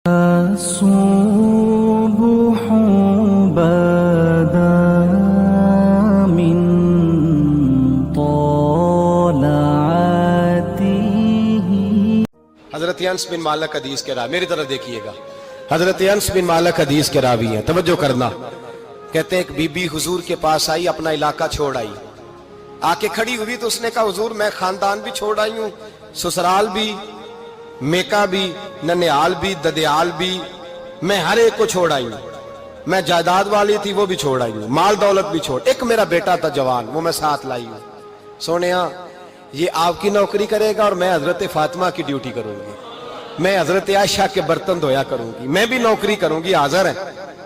الصبح بدا من طلعته. حضرت انس بن مالک حدیث کے راوی، میری طرف دیکھیے گا، حضرت انس بن مالک حدیث کے راوی ہیں، توجہ کرنا۔ کہتے ہیں ایک بی بی حضور کے پاس آئی، اپنا علاقہ چھوڑ آئی، آ کے کھڑی ہوئی تو اس نے کہا حضور میں خاندان بھی چھوڑ آئی ہوں، سسرال بھی، میکا بھی، ننیال بھی، ددیال بھی، میں ہر ایک کو چھوڑ آئی ہوں، میں جائیداد والی تھی وہ بھی چھوڑ آئی ہوں، مال دولت بھی چھوڑ، ایک میرا بیٹا تھا جوان، وہ میں ساتھ لائی ہوں۔ سونیا یہ آپ کی نوکری کرے گا اور میں حضرت فاطمہ کی ڈیوٹی کروں گی، میں حضرت عائشہ کے برتن دھویا کروں گی، میں بھی نوکری کروں گی، حاضر ہیں۔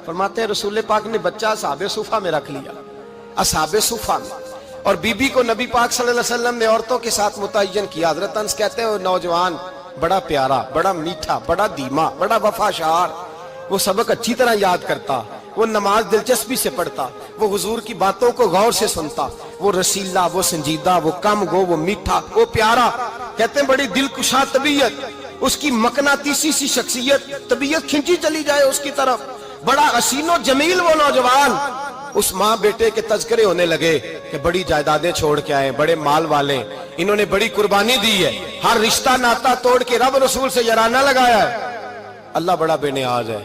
فرماتے ہیں رسول پاک نے بچہ اصحاب صفہ میں رکھ لیا، اصحاب صفہ میں، اور بی بی کو نبی پاک صلی اللہ علیہ وسلم نے عورتوں کے ساتھ متعین کیا۔ حضرت انس کہتے ہیں وہ نوجوان بڑا پیارا، بڑا میٹھا، بڑا دھیما، بڑا وفاشار، وہ سبق اچھی طرح یاد کرتا، وہ نماز دلچسپی سے پڑھتا، وہ حضور کی باتوں کو غور سے سنتا، وہ رسیلا، وہ سنجیدہ، وہ کم گو، وہ میٹھا، وہ پیارا۔ کہتے ہیں بڑی دلکشا طبیعت، اس کی مقناطیسی سی شخصیت، طبیعت کھنچی چلی جائے اس کی طرف، بڑا حسین و جمیل وہ نوجوان۔ اس ماں بیٹے کے تذکرے ہونے لگے کہ بڑی جائیدادیں چھوڑ کے آئے، بڑے مال والے، انہوں نے بڑی قربانی دی ہے، ہر رشتہ ناتا توڑ کے رب رسول سے یارانہ لگایا ہے، اللہ بڑا بے نیاز ہے۔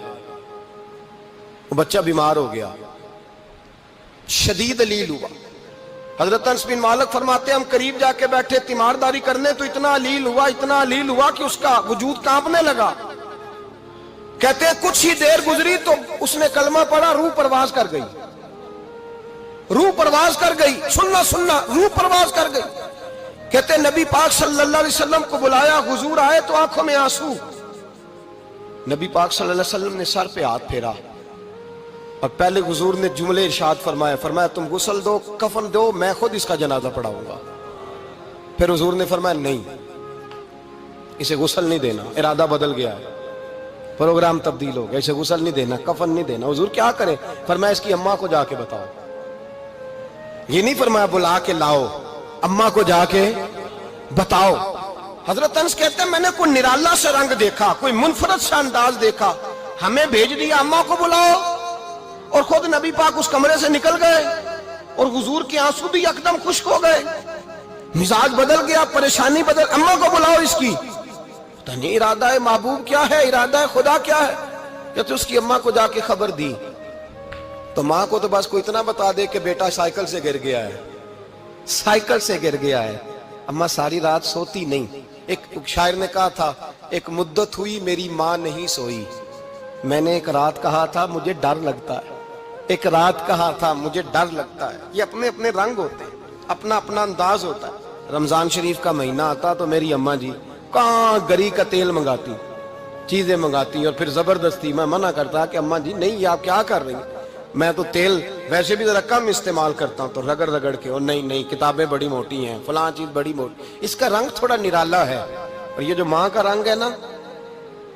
وہ بچہ بیمار ہو گیا، شدید علیل ہوا۔ حضرت انس بن مالک فرماتے ہیں ہم قریب جا کے بیٹھے تیمارداری کرنے تو اتنا علیل ہوا کہ اس کا وجود کانپنے لگا۔ کہتے ہیں کچھ ہی دیر گزری تو اس نے کلمہ پڑھا، روح پرواز کر گئی، روح پرواز کر گئی، سننا روح پرواز کر گئی۔ کہتے ہیں نبی پاک صلی اللہ علیہ وسلم کو بلایا، حضور آئے تو آنکھوں میں آنسو۔ نبی پاک صلی اللہ علیہ وسلم نے سر پہ ہاتھ پھیرا اور پہلے حضور نے جملے ارشاد فرمایا تم غسل دو، کفن دو، میں خود اس کا جنازہ پڑھاؤں گا۔ پھر حضور نے فرمایا نہیں، اسے غسل نہیں دینا، ارادہ بدل گیا ہے، پروگرام تبدیل ہو گیا، اسے غسل نہیں دینا، کفن نہیں دینا۔ حضور کیا کرے؟ فرمایا اس کی اماں کو جا کے بتاؤ۔ یہ نہیں فرمایا بلا کے لاؤ، اماں کو جا کے بتاؤ۔ حضرت انس کہتے ہیں میں نے کوئی نرالا سے رنگ دیکھا، کوئی منفرد سا انداز دیکھا، ہمیں بھیج دیا اماں کو بلاؤ، اور خود نبی پاک اس کمرے سے نکل گئے اور حضور کے آنسو بھی یکدم خشک ہو گئے، مزاج بدل گیا، پریشانی بدل، اماں کو بلاؤ اس کی۔ پتہ نہیں ارادہ ہے محبوب کیا ہے، ارادہ ہے خدا کیا ہے۔ کہتے اس کی اماں کو جا کے خبر دی تو ماں کو تو بس کوئی اتنا بتا دے کہ بیٹا سائیکل سے گر گیا ہے، سائیکل سے گر گیا ہے۔ اماں ساری رات سوتی نہیں۔ ایک شاعر نے کہا تھا ایک مدت ہوئی میری ماں نہیں سوئی، میں نے ایک رات کہا تھا مجھے ڈر لگتا ہے، ایک رات کہا تھا مجھے ڈر لگتا ہے۔ یہ اپنے اپنے رنگ ہوتے ہیں، اپنا اپنا انداز ہوتا ہے۔ رمضان شریف کا مہینہ آتا تو میری اماں جی کہاں گری کا تیل منگاتی، چیزیں منگاتی، اور پھر زبردستی میں منع کرتا کہ اماں جی نہیں، یہ آپ کیا کر رہی ہیں، میں تو تیل ویسے بھی ذرا کم استعمال کرتا ہوں، تو رگڑ رگڑ کے، اور نہیں کتابیں بڑی موٹی ہیں، فلاں چیز بڑی موٹی، اس کا رنگ تھوڑا نرالا ہے۔ اور یہ جو ماں کا رنگ ہے نا،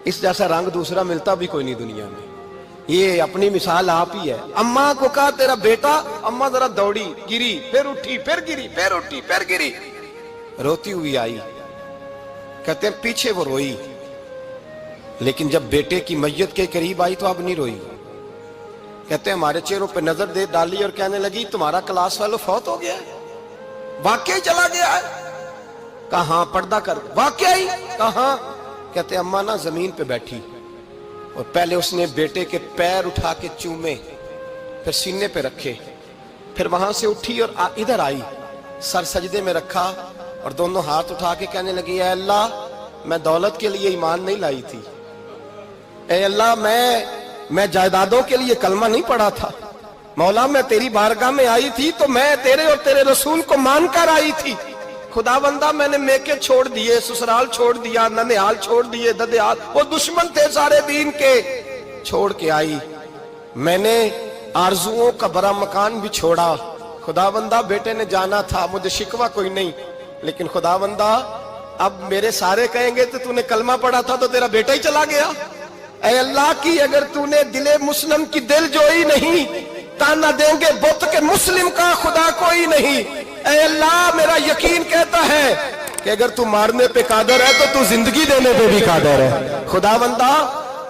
اس جیسا رنگ دوسرا ملتا بھی کوئی نہیں دنیا میں۔ یہ اپنی مثال آپ ہی ہے۔ اماں کو کہا تیرا بیٹا، اماں ذرا دوڑی، گری، پھر اٹھی، پھر گری، پھر اٹھی، پھر گری، روتی ہوئی آئی۔ کہتے ہیں پیچھے وہ روئی، لیکن جب بیٹے کی میت کے قریب آئی تو اب نہیں روئی۔ کہتے ہیں ہمارے چہروں پہ نظر دے ڈالی اور کہنے لگی تمہارا کلاس فیلو فوت ہو گیا ہے، واقعی چلا گیا ہے؟ کہاں پردہ کر، واقعی کہاں؟ کہتے ہیں اماں نا زمین پہ بیٹھی اور پہلے اس نے بیٹے کے پیر اٹھا کے چومے، پھر سینے پہ رکھے، پھر وہاں سے اٹھی اور ادھر آئی، سر سجدے میں رکھا اور دونوں ہاتھ اٹھا کے کہنے لگی اے اللہ میں دولت کے لیے ایمان نہیں لائی تھی، اے اللہ میں جائیدادوں کے لیے کلمہ نہیں پڑھا تھا، مولا میں تیری بارگاہ میں آئی تھی تو میں تیرے اور تیرے رسول کو مان کر آئی تھی، خدا بندہ میں نے میکے چھوڑ دیے، سسرال چھوڑ دیا، ننیال چھوڑ دیے، ددیال، وہ دشمن تھے سارے دین کے، چھوڑ کے آئی، میں نے آرزوؤں کا بڑا مکان بھی چھوڑا، خدا بندہ بیٹے نے جانا تھا، مجھے شکوہ کوئی نہیں، لیکن خدا بندہ اب میرے سارے کہیں گے تو نے کلمہ پڑھا تھا تو تیرا بیٹا ہی چلا گیا۔ اے اللہ کی اگر تو نے دل مسلم کی دل جوئی نہیں، تانا دیں گے بت کے مسلم کا خدا کوئی نہیں۔ اے اللہ میرا یقین کہتا ہے کہ اگر تو مارنے پہ قادر ہے تو تو زندگی دینے پہ بھی قادر ہے۔ خدا بندہ